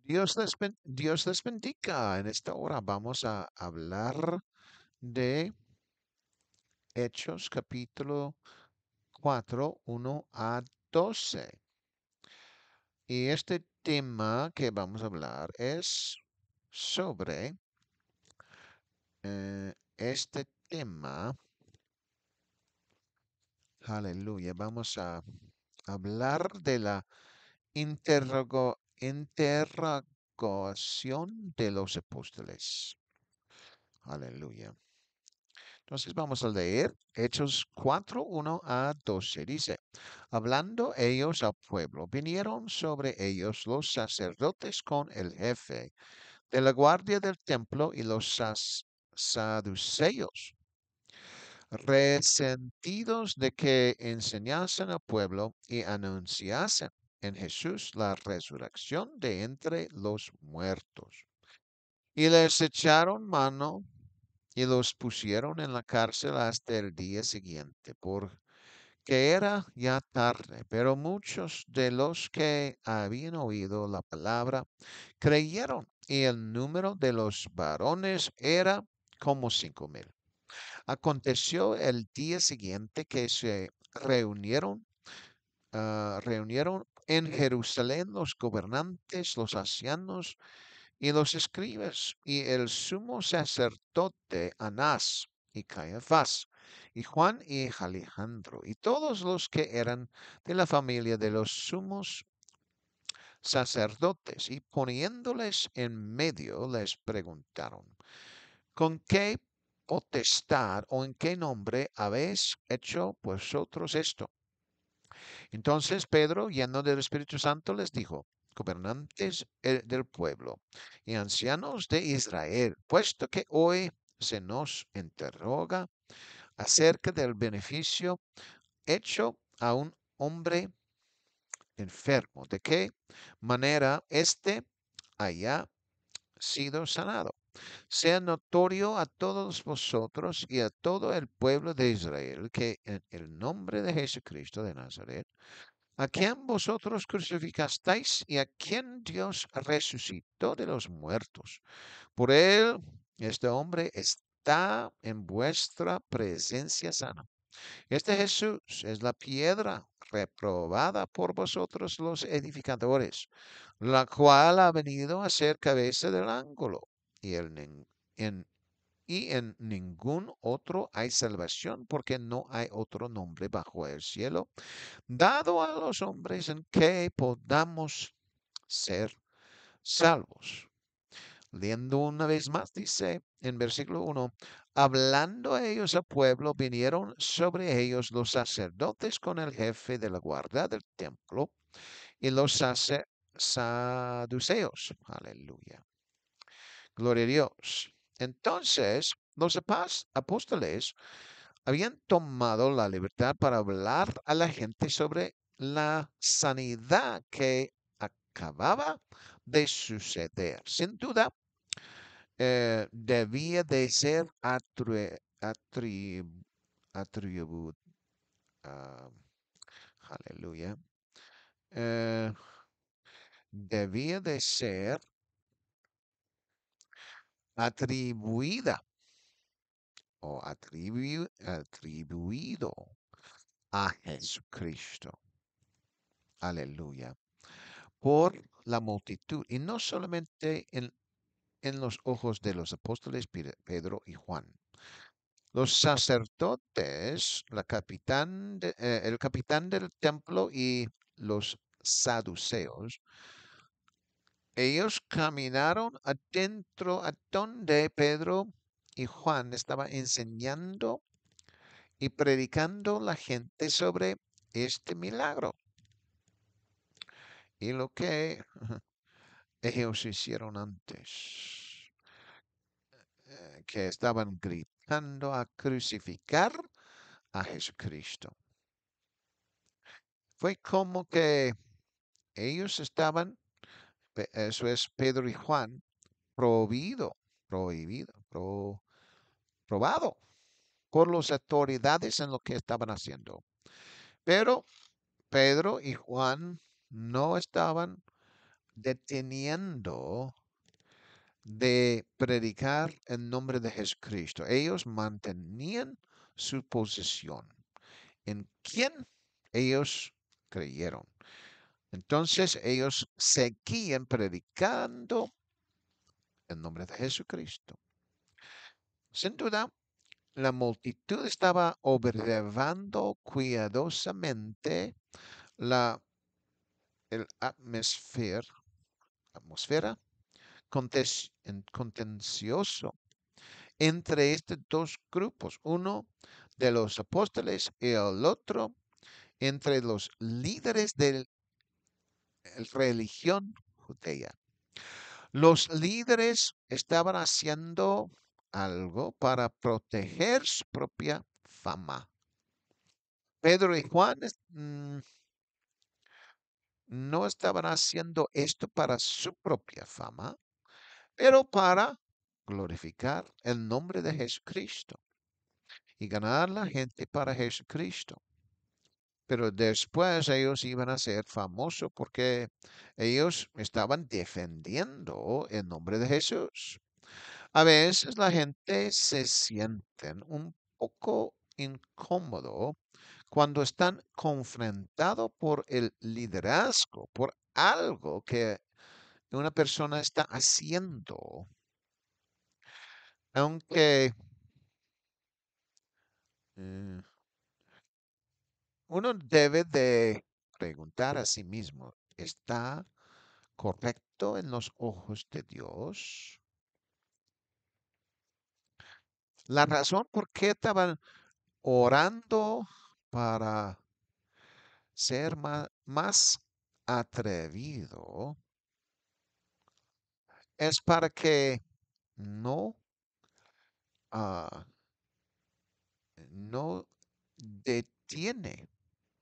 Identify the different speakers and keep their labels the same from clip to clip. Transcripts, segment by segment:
Speaker 1: Dios les bendiga. En esta hora vamos a hablar de Hechos capítulo 4, 1 a 12. Y este tema que vamos a hablar es sobre este tema. Aleluya. Vamos a hablar de la interrogación de los apóstoles. Aleluya. Entonces vamos a leer Hechos 4, 1 a 12. Dice, hablando ellos al pueblo, vinieron sobre ellos los sacerdotes con el jefe de la guardia del templo y los saduceos, resentidos de que enseñasen al pueblo y anunciasen en Jesús la resurrección de entre los muertos. Y les echaron mano y los pusieron en la cárcel hasta el día siguiente, porque era ya tarde. Pero muchos de los que habían oído la palabra creyeron, y el número de los varones era como 5,000. Aconteció el día siguiente que se reunieron en Jerusalén los gobernantes, los ancianos y los escribas, y el sumo sacerdote Anás, y Caifás, y Juan y Alejandro, y todos los que eran de la familia de los sumos sacerdotes, y poniéndoles en medio, les preguntaron, ¿con qué potestad o en qué nombre habéis hecho vosotros esto? Entonces Pedro, lleno del Espíritu Santo, les dijo, gobernantes del pueblo y ancianos de Israel, puesto que hoy se nos interroga acerca del beneficio hecho a un hombre enfermo, de qué manera éste haya sido sanado, sea notorio a todos vosotros y a todo el pueblo de Israel que en el nombre de Jesucristo de Nazaret, a quien vosotros crucificasteis y a quien Dios resucitó de los muertos. Por él, este hombre está en vuestra presencia sana. Este Jesús es la piedra reprobada por vosotros los edificadores, la cual ha venido a ser cabeza del ángulo. Y en, en ningún otro hay salvación, porque no hay otro nombre bajo el cielo dado a los hombres en que podamos ser salvos. Leyendo una vez más, dice en versículo 1, hablando ellos al pueblo, vinieron sobre ellos los sacerdotes con el jefe de la guardia del templo y los saduceos. Aleluya. Gloria a Dios. Entonces, los apóstoles habían tomado la libertad para hablar a la gente sobre la sanidad que acababa de suceder. Sin duda, debía de ser atribuida, aleluya, eh, debía de ser atribuida o atribuido a Jesucristo. Aleluya. Por la multitud y no solamente en los ojos de los apóstoles Pedro y Juan. Los sacerdotes, el capitán del templo y los saduceos, ellos caminaron adentro a donde Pedro y Juan estaban enseñando y predicando la gente sobre este milagro y lo que ellos hicieron antes, que estaban gritando a crucificar a Jesucristo. Fue como que ellos estaban, eso es Pedro y Juan, prohibido, probado por las autoridades en lo que estaban haciendo. Pero Pedro y Juan no estaban deteniendo de predicar el nombre de Jesucristo. Ellos mantenían su posición en quien ellos creyeron. Entonces ellos seguían predicando el nombre de Jesucristo. Sin duda, la multitud estaba observando cuidadosamente la el atmósfera contencioso entre estos dos grupos, uno de los apóstoles y el otro entre los líderes de la religión judía. Los líderes estaban haciendo algo para proteger su propia fama. Pedro y Juan no estaban haciendo esto para su propia fama, pero para glorificar el nombre de Jesucristo y ganar la gente para Jesucristo. Pero después ellos iban a ser famosos porque ellos estaban defendiendo el nombre de Jesús. A veces la gente se siente un poco incómodo cuando están confrontados por el liderazgo, por algo que una persona está haciendo, aunque eh, uno debe de preguntar a sí mismo, ¿está correcto en los ojos de Dios? La razón por qué estaban orando para ser más atrevido es para que no, ah, no detiene,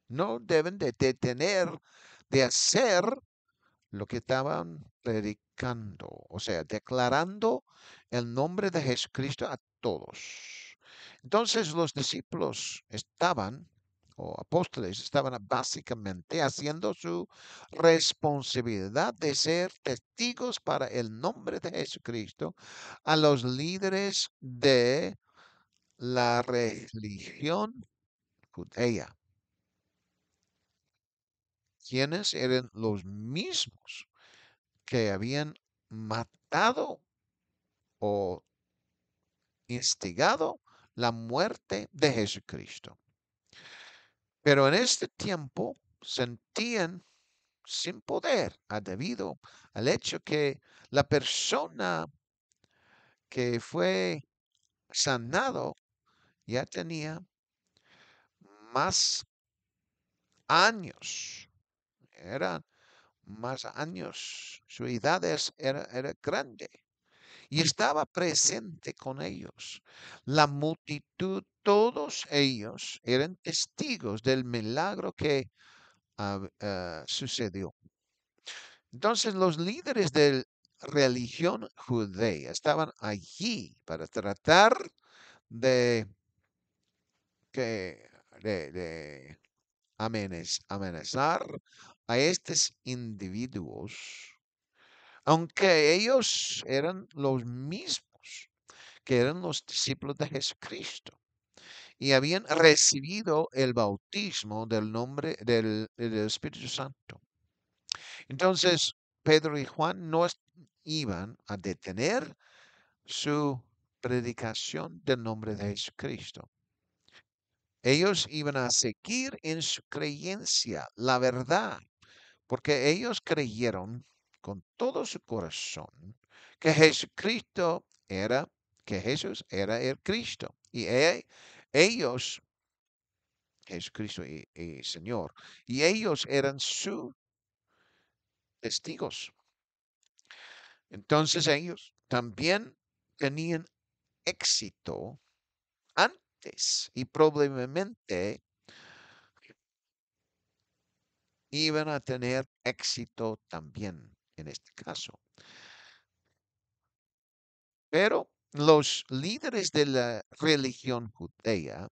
Speaker 1: no deben de detener de hacer lo que estaban predicando, o sea, declarando el nombre de Jesucristo a todos. Entonces los discípulos estaban, o apóstoles, estaban básicamente haciendo su responsabilidad de ser testigos para el nombre de Jesucristo a los líderes de la religión judía, quienes eran los mismos que habían matado o instigado la muerte de Jesucristo. Pero en este tiempo sentían sin poder debido al hecho que la persona que fue sanado ya tenía más años, eran más años, su edad era grande y estaba presente con ellos. La multitud, todos ellos eran testigos del milagro que sucedió. Entonces los líderes de religión judía estaban allí para tratar de, que, de amenazar a estos individuos, aunque ellos eran los mismos que eran los discípulos de Jesucristo y habían recibido el bautismo del nombre del Espíritu Santo. Entonces, Pedro y Juan no iban a detener su predicación del nombre de Jesucristo. Ellos iban a seguir en su creencia, la verdad, porque ellos creyeron con todo su corazón que Jesucristo era, que Jesús era el Cristo. Y ellos, Jesucristo y Señor, y ellos eran sus testigos. Entonces ellos también tenían éxito antes y probablemente iban a tener éxito también en este caso. Pero los líderes de la religión judía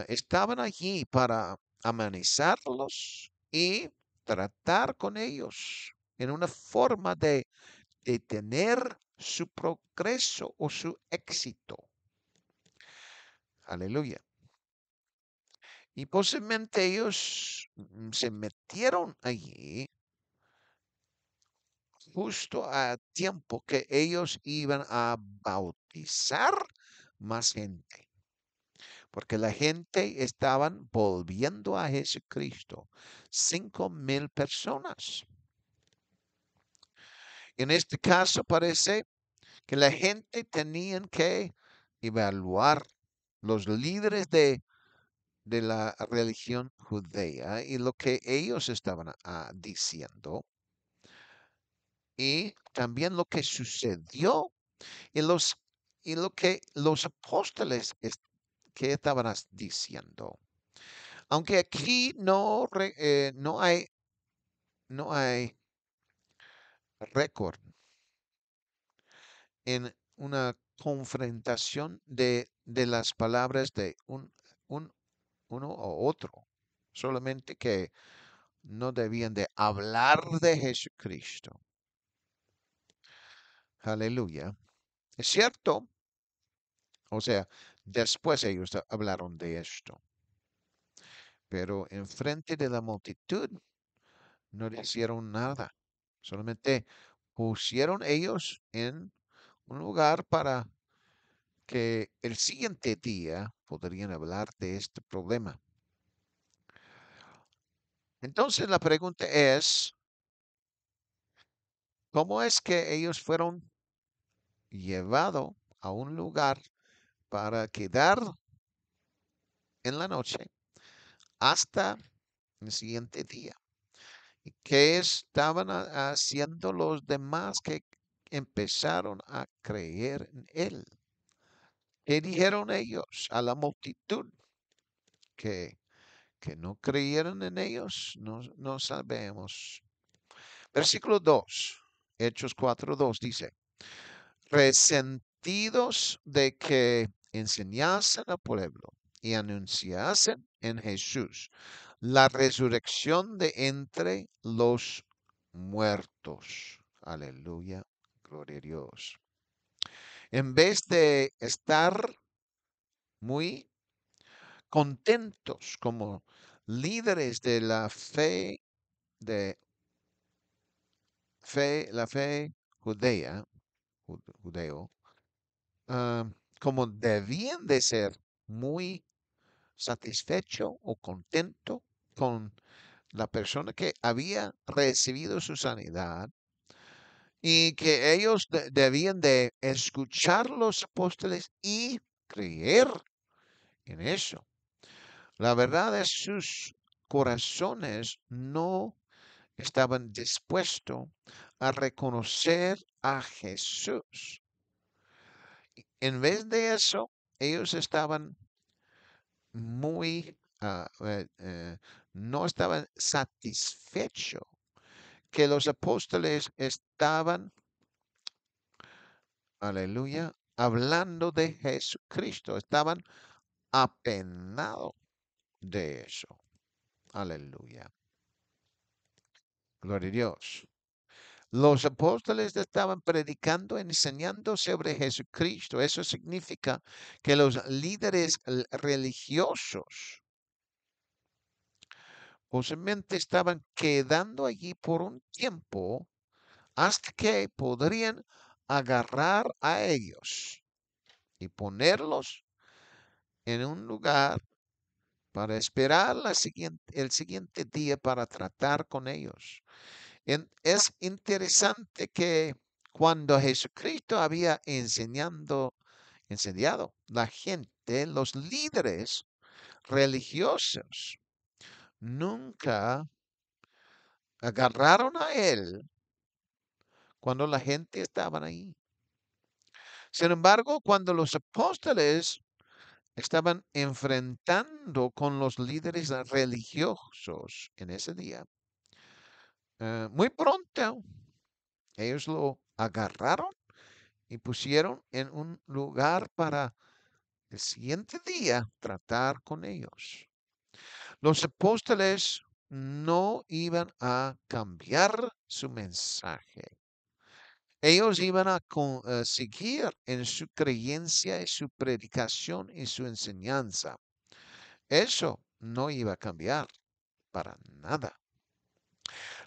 Speaker 1: estaban allí para amenizarlos y tratar con ellos. en una forma de tener su progreso o su éxito. Aleluya. Y posiblemente ellos se metieron allí justo a tiempo que ellos iban a bautizar más gente, porque la gente estaban volviendo a Jesucristo. 5,000 personas. En este caso parece que la gente tenían que evaluar los líderes de la religión judía y lo que ellos estaban diciendo y también lo que sucedió y y lo que los apóstoles que estaban diciendo. Aunque aquí no hay récord en una confrontación de las palabras de un uno o otro, solamente que no debían de hablar de Jesucristo. Aleluya. Es cierto, o sea, después ellos hablaron de esto, pero en frente de la multitud no hicieron nada. Solamente pusieron ellos en un lugar para que el siguiente día podrían hablar de este problema. Entonces la pregunta es, ¿cómo es que ellos fueron llevados a un lugar para quedar en la noche hasta el siguiente día? ¿Y qué estaban haciendo los demás que empezaron a creer en él? ¿Qué dijeron ellos a la multitud que, que no creyeron en ellos? No, no sabemos. Versículo 2, Hechos 4:2 dice, resentidos de que enseñasen al pueblo y anunciasen en Jesús la resurrección de entre los muertos. Aleluya, gloria a Dios. En vez de estar muy contentos como líderes de la fe, de la fe judea, judeo, ah, como debían de ser muy satisfecho o contento con la persona que había recibido su sanidad y que ellos debían de escuchar los apóstoles y creer en eso. La verdad es sus corazones no estaban dispuestos a reconocer a Jesús. En vez de eso, ellos estaban muy, no estaban satisfechos que los apóstoles estaban, aleluya, hablando de Jesucristo, estaban apenados de eso, aleluya, gloria a Dios. Los apóstoles estaban predicando, enseñando sobre Jesucristo. Eso significa que los líderes religiosos posiblemente estaban quedando allí por un tiempo hasta que podrían agarrar a ellos y ponerlos en un lugar para esperar el siguiente día para tratar con ellos. Es interesante que cuando Jesucristo había enseñado la gente, los líderes religiosos nunca agarraron a él cuando la gente estaba ahí. Sin embargo, cuando los apóstoles estaban enfrentando con los líderes religiosos en ese día, muy pronto ellos lo agarraron y pusieron en un lugar para el siguiente día tratar con ellos. Los apóstoles no iban a cambiar su mensaje. Ellos iban a seguir en su creencia y su predicación y su enseñanza. Eso no iba a cambiar para nada.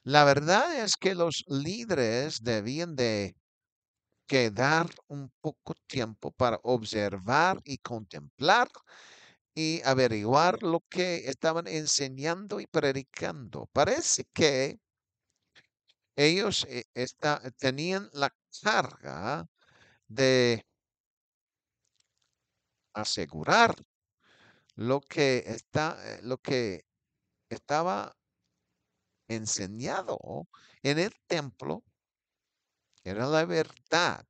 Speaker 1: La verdad es que los líderes debían de quedar un poco tiempo para observar y contemplar y averiguar lo que estaban enseñando y predicando. Parece que ellos tenían la carga de asegurar lo que estaba enseñado en el templo era la verdad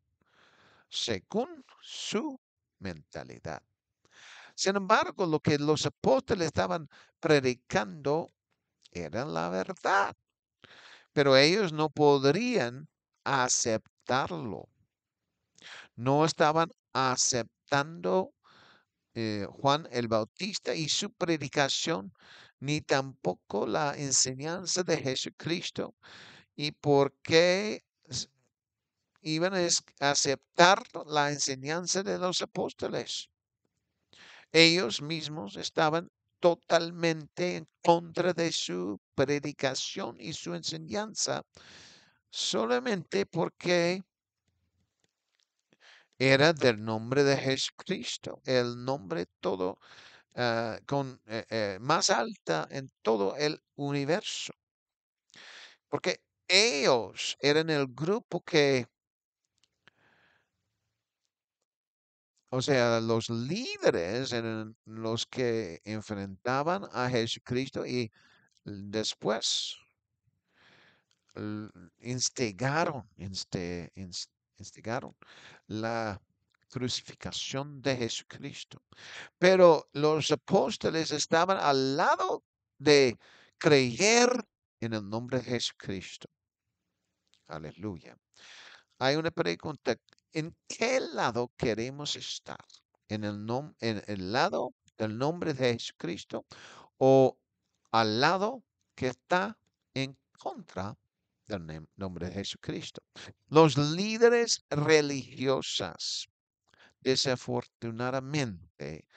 Speaker 1: según su mentalidad. Sin embargo, lo que los apóstoles estaban predicando era la verdad, pero ellos no podrían aceptarlo. No estaban aceptando Juan el Bautista y su predicación, ni tampoco la enseñanza de Jesucristo. ¿Y por qué iban a aceptar la enseñanza de los apóstoles? Ellos mismos estaban totalmente en contra de su predicación y su enseñanza, solamente porque era del nombre de Jesucristo, el nombre todo más alta en todo el universo, porque ellos eran el grupo que, o sea, los líderes eran los que enfrentaban a Jesucristo y después instigaron la crucificación de Jesucristo. Pero los apóstoles estaban al lado de creer en el nombre de Jesucristo. Aleluya. Hay una pregunta. ¿En qué lado queremos estar? ¿En el lado del nombre de Jesucristo o al lado que está en contra del nombre de Jesucristo? Los líderes religiosas, desafortunadamente,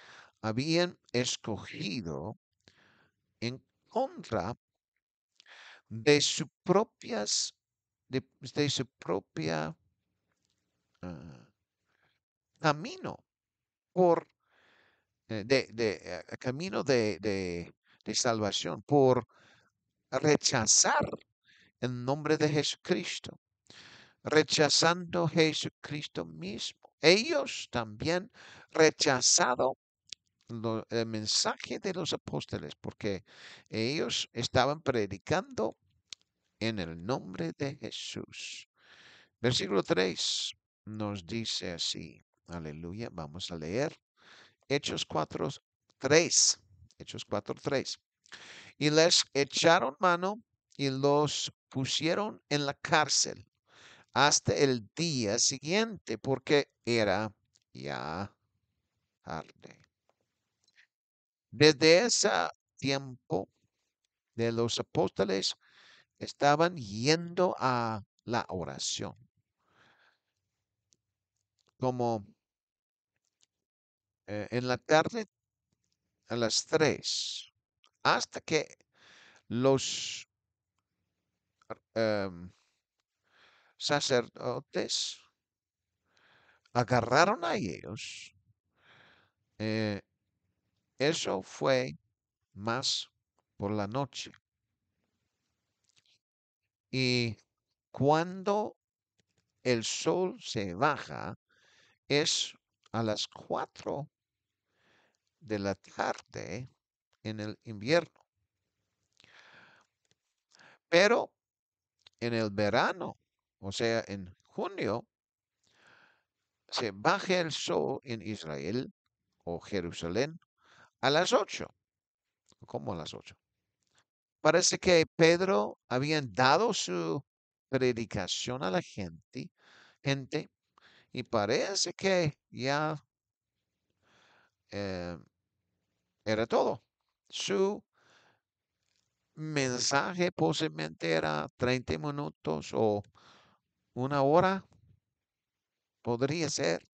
Speaker 1: habían escogido en contra de su propias, de su propia ah, camino por camino de salvación, por rechazar el nombre de Jesucristo, rechazando Jesucristo mismo. Ellos también rechazado el mensaje de los apóstoles, porque ellos estaban predicando en el nombre de Jesús. Versículo 3 nos dice así, aleluya, vamos a leer Hechos 4:3. Hechos 4:3. Y les echaron mano y los pusieron en la cárcel hasta el día siguiente, porque era ya tarde. Desde ese tiempo de los apóstoles estaban yendo a la oración, como en la tarde a las 3, hasta que los em, sacerdotes agarraron a ellos. eh, Eso fue más por la noche. Y cuando el sol se baja es a las 4 de la tarde en el invierno. Pero en el verano, o sea, en junio, se baja el sol en Israel o Jerusalén a las 8. ¿Cómo a las 8? Parece que Pedro había dado su predicación a la gente, y parece que ya eh, era todo. Su mensaje posiblemente era 30 minutos o una hora, podría ser.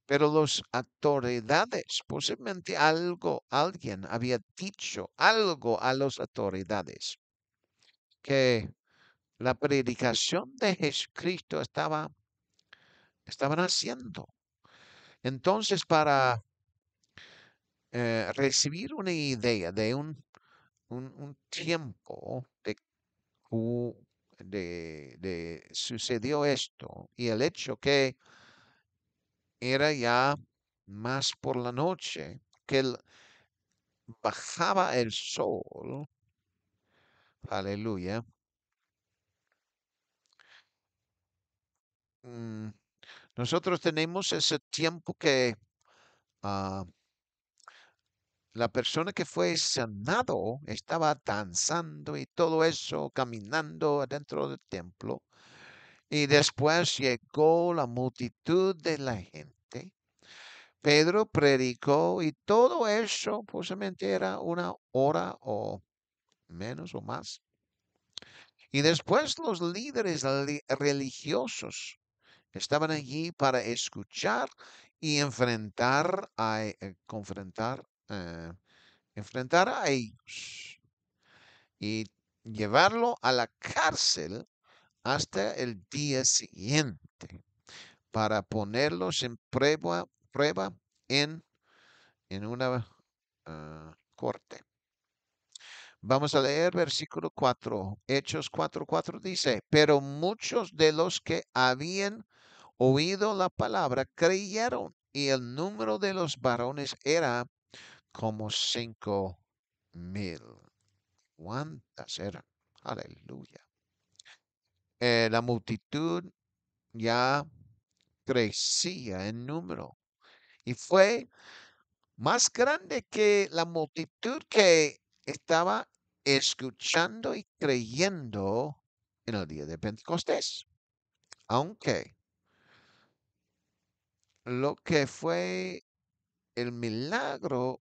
Speaker 1: Pero las autoridades, posiblemente alguien había dicho algo a las autoridades que la predicación de Jesucristo estaban haciendo. Entonces, para recibir una idea de un tiempo de sucedió esto y el hecho que era ya más por la noche, que bajaba el sol, aleluya. mm, Nosotros tenemos ese tiempo que ah, la persona que fue sanado estaba danzando y todo eso, caminando adentro del templo. Y después llegó la multitud de la gente. Pedro predicó y todo eso posiblemente era una hora o menos o más. Y después los líderes religiosos estaban allí para escuchar y eh, enfrentar a ellos y llevarlo a la cárcel hasta el día siguiente para ponerlos en prueba en, en una corte. Vamos a leer versículo 4. Hechos 4:4 dice, pero muchos de los que habían oído la palabra creyeron y el número de los varones era como 5,000. ¿Cuántas eran? Aleluya. La multitud ya crecía en número y fue más grande que la multitud que estaba escuchando y creyendo en el día de Pentecostés. Aunque lo que fue el milagro,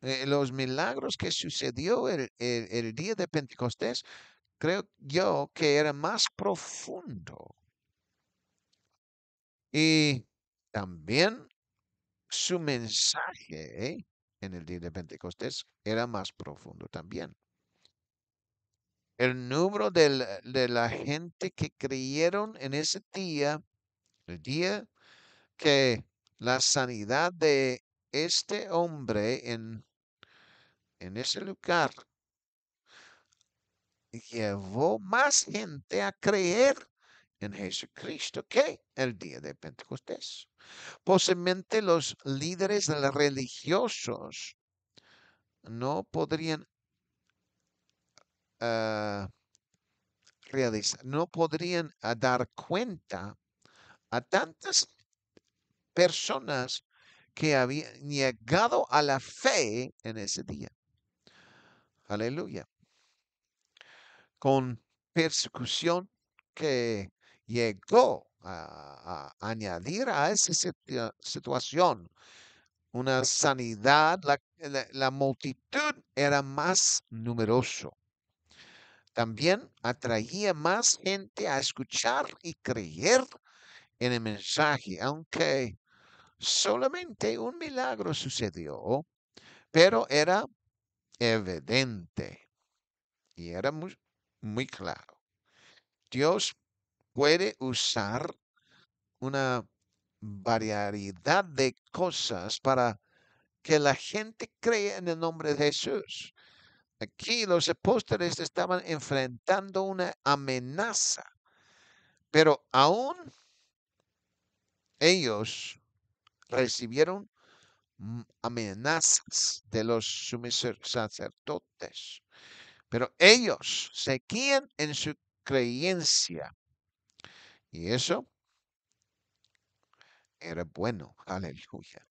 Speaker 1: los milagros que sucedió el día de Pentecostés, creo yo que era más profundo. Y también su mensaje en el día de Pentecostés era más profundo también. El número de la gente que creyeron en ese día, el día que la sanidad de este hombre en ese lugar llevó más gente a creer en Jesucristo que el día de Pentecostés. Posiblemente los líderes religiosos no podrían ah, no podrían dar cuenta a tantas personas que habían llegado a la fe en ese día. Aleluya. Con persecución que llegó a añadir a esa situación una sanidad, la multitud era más numeroso. También atraía más gente a escuchar y creer en el mensaje, aunque solamente un milagro sucedió, pero era evidente y era muy claro. Dios puede usar una variedad de cosas para que la gente crea en el nombre de Jesús. Aquí los apóstoles estaban enfrentando una amenaza, pero aún ellos recibieron amenazas de los sumisos sacerdotes, pero ellos seguían en su creencia y eso era bueno. Aleluya.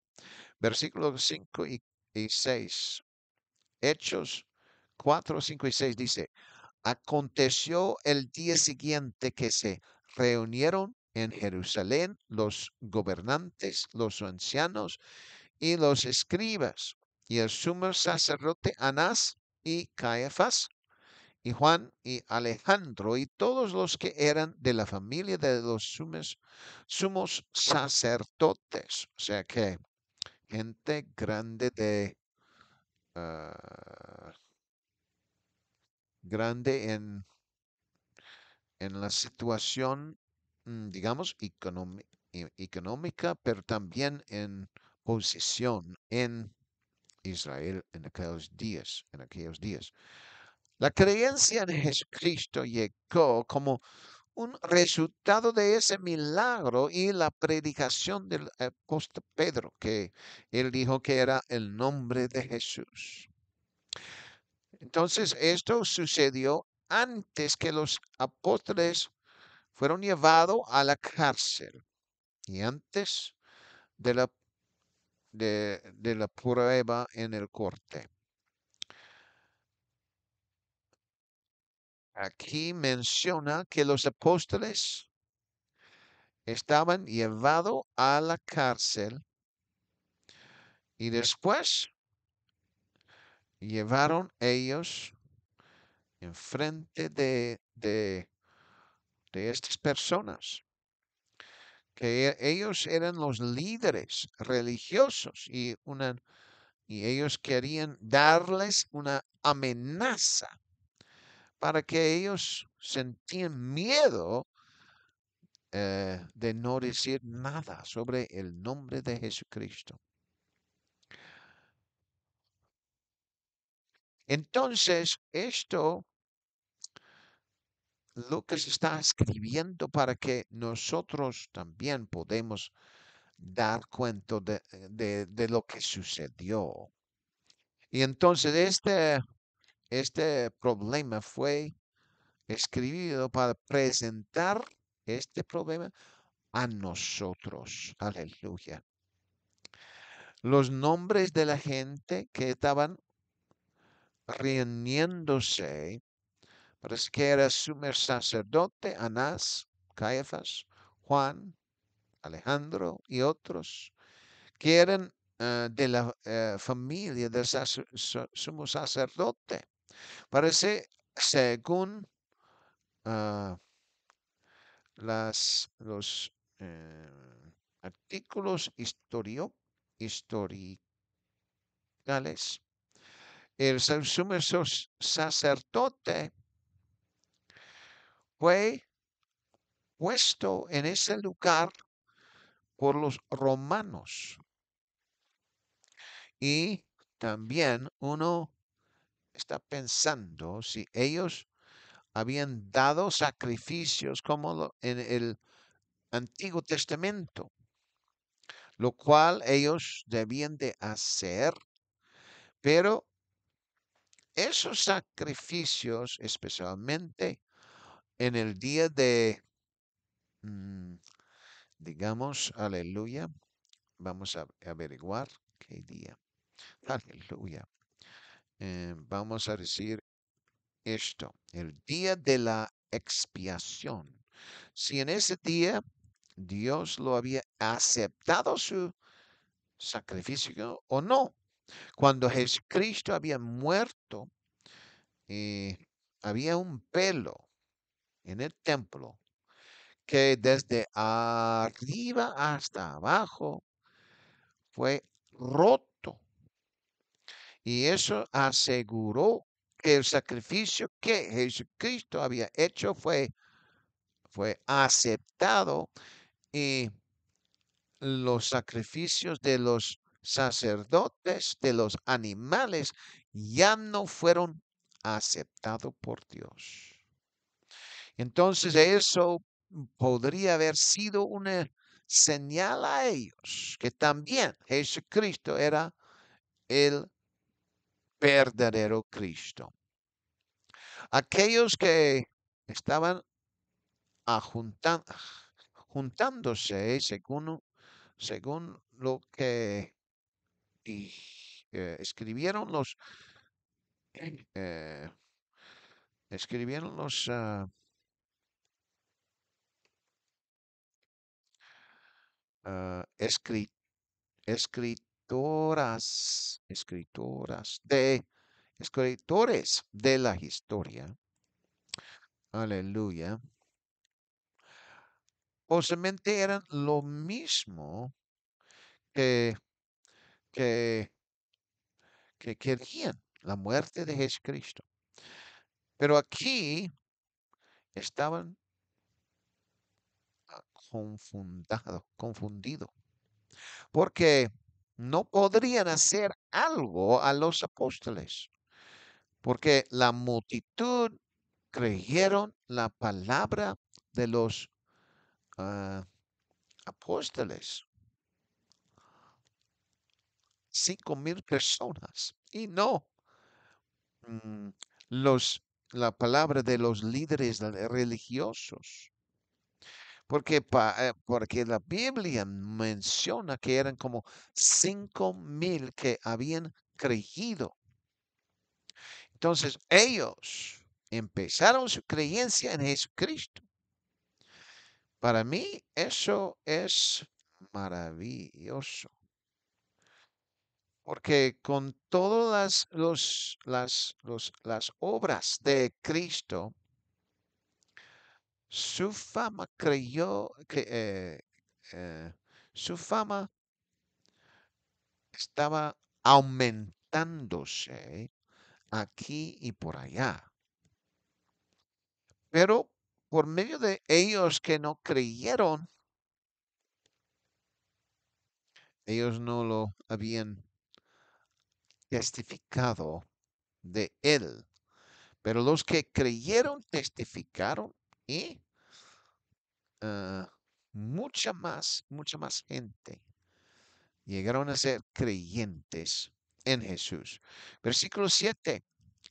Speaker 1: Versículos 5 y 6. Hechos 4, 5 y 6 dice, aconteció el día siguiente que se reunieron en Jerusalén los gobernantes, los ancianos y los escribas y el sumo sacerdote Anás y Caifás y Juan y Alejandro y todos los que eran de la familia de los sumos sacerdotes. O sea que gente grande ah, grande en la situación, digamos, económica, pero también en posición en Israel en aquellos días. La creencia en Jesucristo llegó como un resultado de ese milagro y la predicación del apóstol Pedro, que él dijo que era el nombre de Jesús. Entonces, esto sucedió antes que los apóstoles fueron llevados a la cárcel y antes de de la prueba en el corte. Aquí menciona que los apóstoles estaban llevados a la cárcel y después llevaron ellos enfrente de estas personas, que ellos eran los líderes religiosos y ellos querían darles una amenaza para que ellos sentían miedo de no decir nada sobre el nombre de Jesucristo. Entonces, esto lo que se está escribiendo para que nosotros también podemos dar cuenta de lo que sucedió. Y entonces este problema fue escribido para presentar este problema a nosotros. Aleluya. Los nombres de la gente que estaban reuniéndose, parece que era sumo sacerdote, Anás, Caifás, Juan, Alejandro y otros, que eran de la familia del sumo sacerdote. Parece, según ah, los artículos historiales, el sumo sacerdote fue puesto en ese lugar por los romanos. Y también uno está pensando si ellos habían dado sacrificios como en el Antiguo Testamento, lo cual ellos debían de hacer, pero esos sacrificios, especialmente en el día de, mm, digamos, aleluya, vamos a averiguar qué día, aleluya. Vamos a decir esto, el día de la expiación. Si en ese día Dios lo había aceptado su sacrificio o no. Cuando Jesucristo había muerto, había un velo en el templo que desde arriba hasta abajo fue roto. Y eso aseguró que el sacrificio que Jesucristo había hecho fue aceptado y los sacrificios de los sacerdotes, de los animales, ya no fueron aceptados por Dios. Entonces eso podría haber sido una señal a ellos que también Jesucristo era el verdadero Cristo. Aquellos que estaban juntándose según lo que y, escribieron eh, escribieron los ah, escritoras de escritores de la historia, aleluya, posiblemente eran lo mismo que, que, que querían la muerte de Jesucristo. Pero aquí estaban confundidos, porque no podrían hacer algo a los apóstoles, porque la multitud creyeron la palabra de los ah, apóstoles. 5,000 personas. Y no mm, los, la palabra de los líderes religiosos. Porque la Biblia menciona que eran como 5,000 que habían creído. Entonces ellos empezaron su creencia en Jesucristo. Para mí eso es maravilloso. Porque con todas las obras de Cristo, su fama eh, su fama estaba aumentándose aquí y por allá. Pero por medio de ellos que no creyeron, ellos no lo habían testificado de él. Pero los que creyeron testificaron y ah, mucha más gente llegaron a ser creyentes en Jesús. Versículo 7,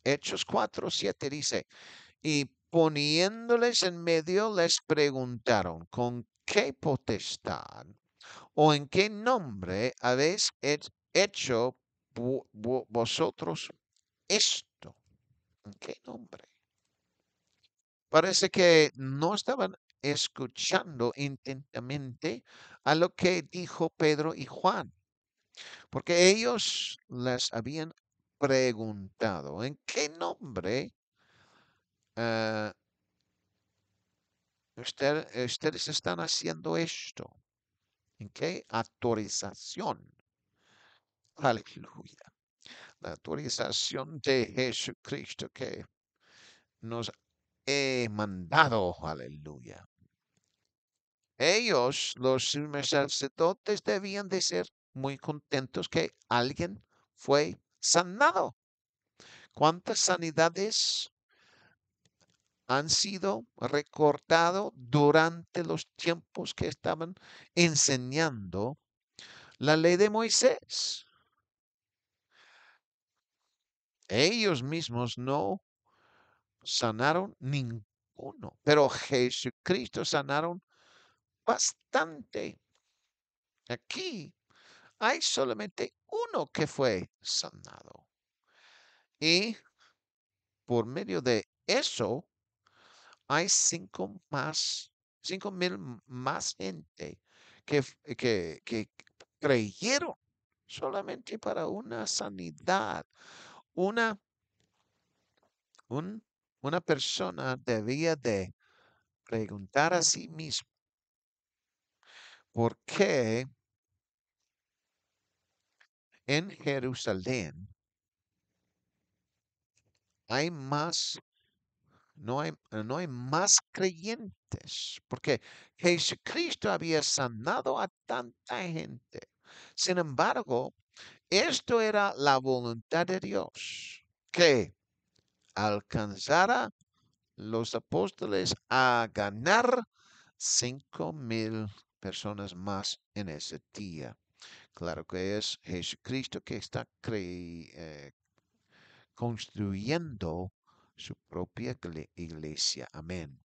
Speaker 1: Hechos 4:7 dice, y poniéndoles en medio les preguntaron, ¿con qué potestad o en qué nombre habéis hecho vosotros esto? ¿En qué nombre? Parece que no estaban escuchando intentamente a lo que dijo Pedro y Juan, porque ellos les habían preguntado, ¿en qué nombre eh, ustedes están haciendo esto? ¿En qué autorización? Aleluya. La autorización de Jesucristo que nos he mandado. Aleluya. Ellos, los sumos sacerdotes, debían de ser muy contentos que alguien fue sanado. ¿Cuántas sanidades han sido recordadas durante los tiempos que estaban enseñando la ley de Moisés? Ellos mismos no sanaron ninguno, pero Jesucristo sanaron bastante. Aquí hay solamente uno que fue sanado. Y por medio de eso hay 5,000 más gente que creyeron solamente para una sanidad. Una, un- una persona debía de preguntar a sí mismo, ¿por qué en Jerusalén hay más, no hay más creyentes? Porque Jesucristo había sanado a tanta gente. Sin embargo, esto era la voluntad de Dios, que alcanzara los apóstoles a ganar 5,000 personas más en ese día. Claro que es Jesucristo que está construyendo su propia iglesia. Amén.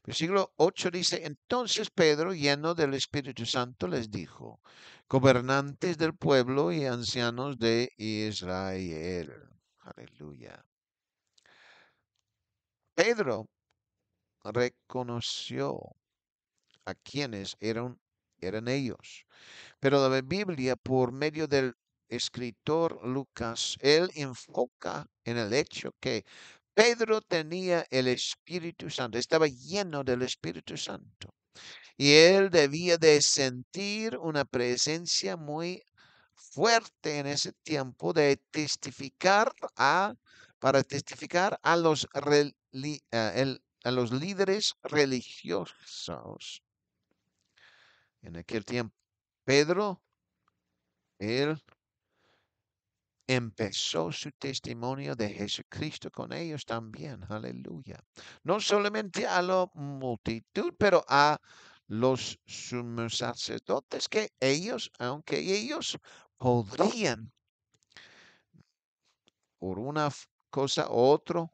Speaker 1: Versículo 8 dice, entonces Pedro, lleno del Espíritu Santo, les dijo, gobernantes del pueblo y ancianos de Israel. Aleluya. Pedro reconoció a quienes eran ellos. Pero la Biblia, por medio del escritor Lucas, él enfoca en el hecho que Pedro tenía el Espíritu Santo, estaba lleno del Espíritu Santo. Y él debía de sentir una presencia muy fuerte en ese tiempo de testificar para testificar a a los líderes religiosos. En aquel tiempo, Pedro, él empezó su testimonio de Jesucristo con ellos también. Aleluya. No solamente a la multitud, pero a los sumos sacerdotes que ellos, aunque ellos podrían por una cosa u otra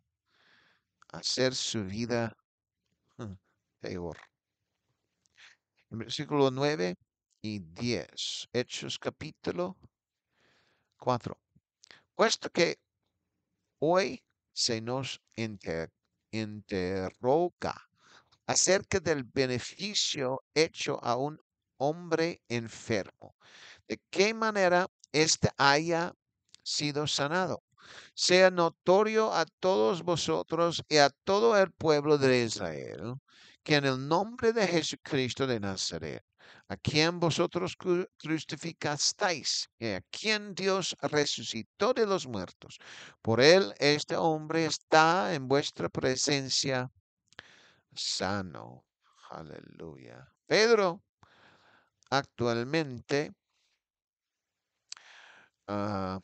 Speaker 1: hacer su vida peor. En versículo 9 y 10, Hechos capítulo 4. Puesto que hoy se nos interroga acerca del beneficio hecho a un hombre enfermo. ¿De qué manera éste haya sido sanado? Sea notorio a todos vosotros y a todo el pueblo de Israel que en el nombre de Jesucristo de Nazaret, a quien vosotros crucificasteis y a quien Dios resucitó de los muertos, por él este hombre está en vuestra presencia sano. Aleluya. Pedro actualmente ah,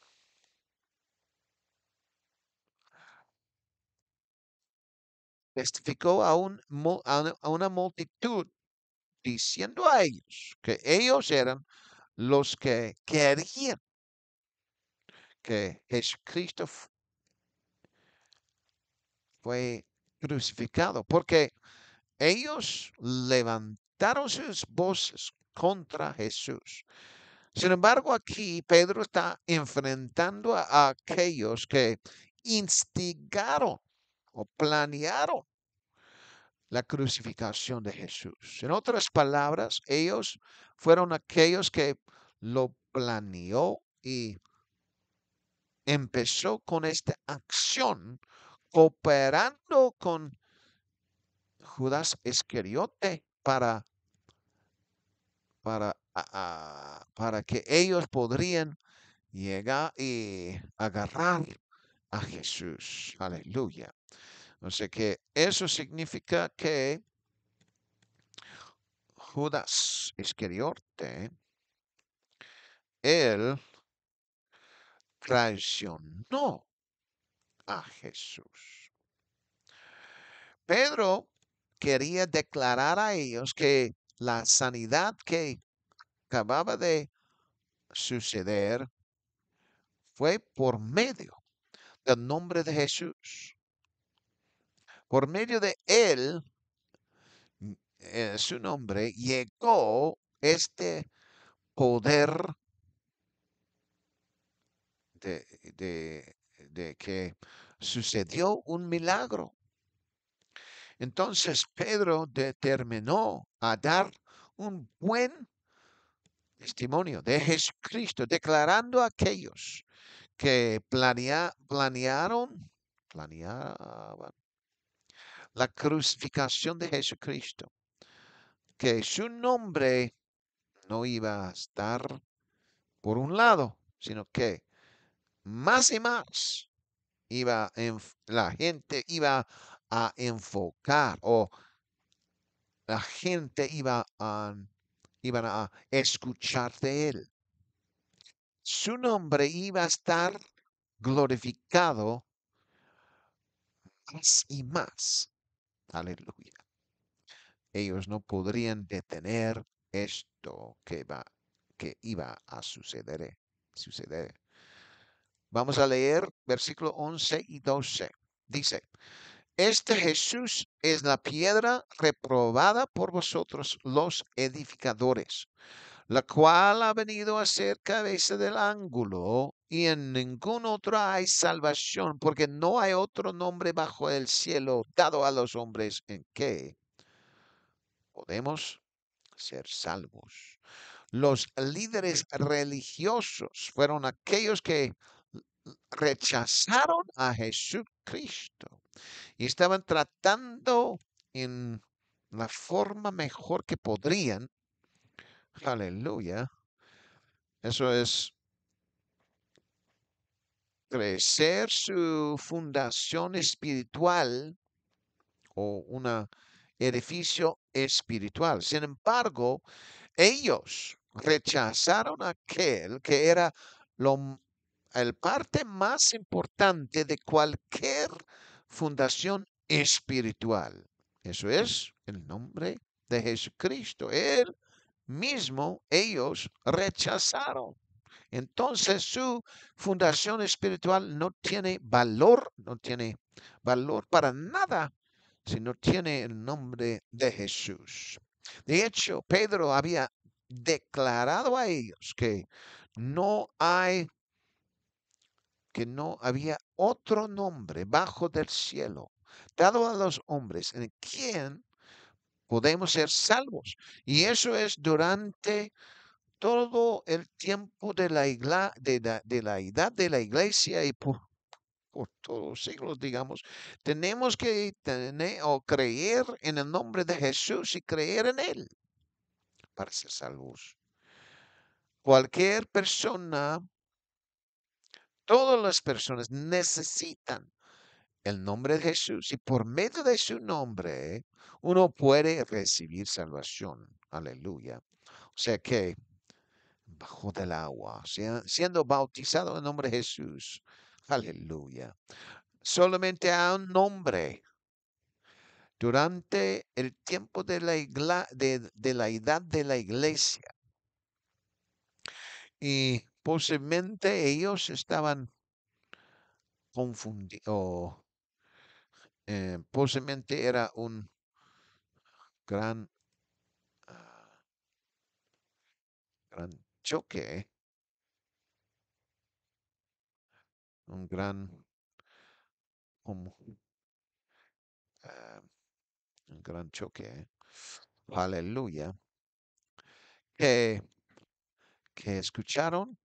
Speaker 1: testificó a una multitud diciendo a ellos que ellos eran los que querían que Jesucristo fue crucificado, porque ellos levantaron sus voces contra Jesús. Sin embargo, aquí Pedro está enfrentando a aquellos que instigaron o planearon la crucificación de Jesús. En otras palabras, ellos fueron aquellos que lo planeó y empezó con esta acción cooperando con Judas Iscariote para que ellos podrían llegar y agarrar a Jesús. Aleluya. O sea que eso significa que Judas Iscariote, él traicionó a Jesús. Pedro quería declarar a ellos que la sanidad que acababa de suceder fue por medio del nombre de Jesús. Por medio de él, su nombre, llegó este poder de, de que sucedió un milagro. Entonces Pedro determinó a dar un buen testimonio de Jesucristo, declarando a aquellos que planeaban la crucificación de Jesucristo, que su nombre no iba a estar por un lado, sino que más y más la gente iba a enfocar o la gente iban a escuchar de él. Su nombre iba a estar glorificado más y más. Aleluya. Ellos no podrían detener esto que iba a suceder. Vamos a leer versículo 11 y 12. Dice, este Jesús es la piedra reprobada por vosotros los edificadores, la cual ha venido a ser cabeza del ángulo, y en ningún otro hay salvación, porque no hay otro nombre bajo el cielo dado a los hombres en que podemos ser salvos. Los líderes religiosos fueron aquellos que rechazaron a Jesucristo y estaban tratando en la forma mejor que podrían, aleluya, eso es crecer su fundación espiritual o un edificio espiritual. Sin embargo, ellos rechazaron aquel que era lo, el parte más importante de cualquier fundación espiritual. Eso es el nombre de Jesucristo. Él mismo ellos rechazaron. Entonces su fundación espiritual no tiene valor, no tiene valor para nada si no tiene el nombre de Jesús. De hecho, Pedro había declarado a ellos no hay, que no había otro nombre bajo del cielo dado a los hombres en quien podemos ser salvos. Y eso es durante todo el tiempo de la edad de la iglesia y por todos los siglos, digamos, tenemos que tener o creer en el nombre de Jesús y creer en Él para ser salvos. Cualquier persona, todas las personas necesitan el nombre de Jesús y por medio de su nombre uno puede recibir salvación. Aleluya. O sea que bajo del agua, siendo bautizado en el nombre de Jesús. Aleluya. Solamente hay un nombre durante el tiempo de la edad de la iglesia. Y posiblemente ellos estaban confundidos, posiblemente era un gran, ah, gran choque, un gran, como, ah, un gran choque, aleluya, que, que escucharon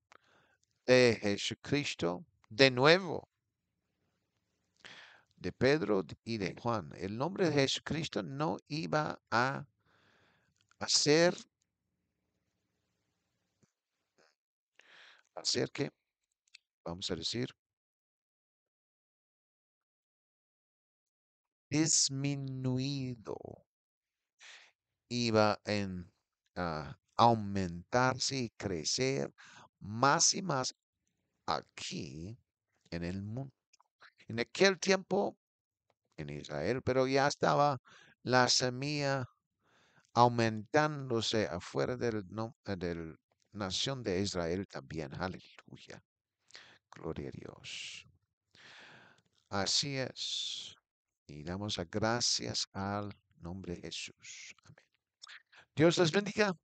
Speaker 1: de Jesucristo de nuevo, de Pedro y de Juan. El nombre de Jesucristo no iba a ser, que, vamos a decir, disminuido. Iba a aumentarse y crecer más y más aquí en el mundo. En aquel tiempo en Israel, pero ya estaba la semilla aumentándose afuera del nación de Israel también. Aleluya. Gloria a Dios. Así es. Y damos las gracias al nombre de Jesús. Amén. Dios les bendiga.